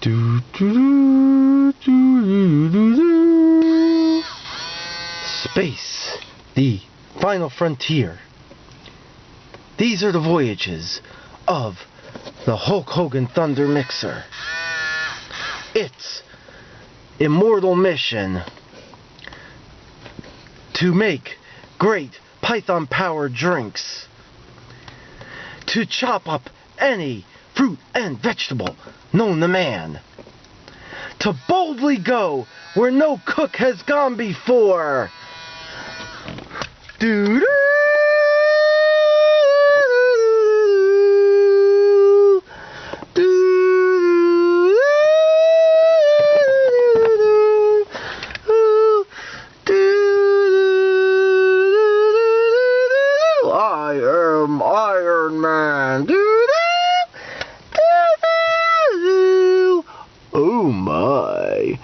Do, do, do, do, do, do. Space, the final frontier. These are the voyages of the Hulk Hogan Thunder Mixer. Its immortal mission to make great Python-powered drinks, to chop up any fruit and vegetable known to man, to boldly go where no cook has gone before. Doo-doo! I am Iron Man. Oh my.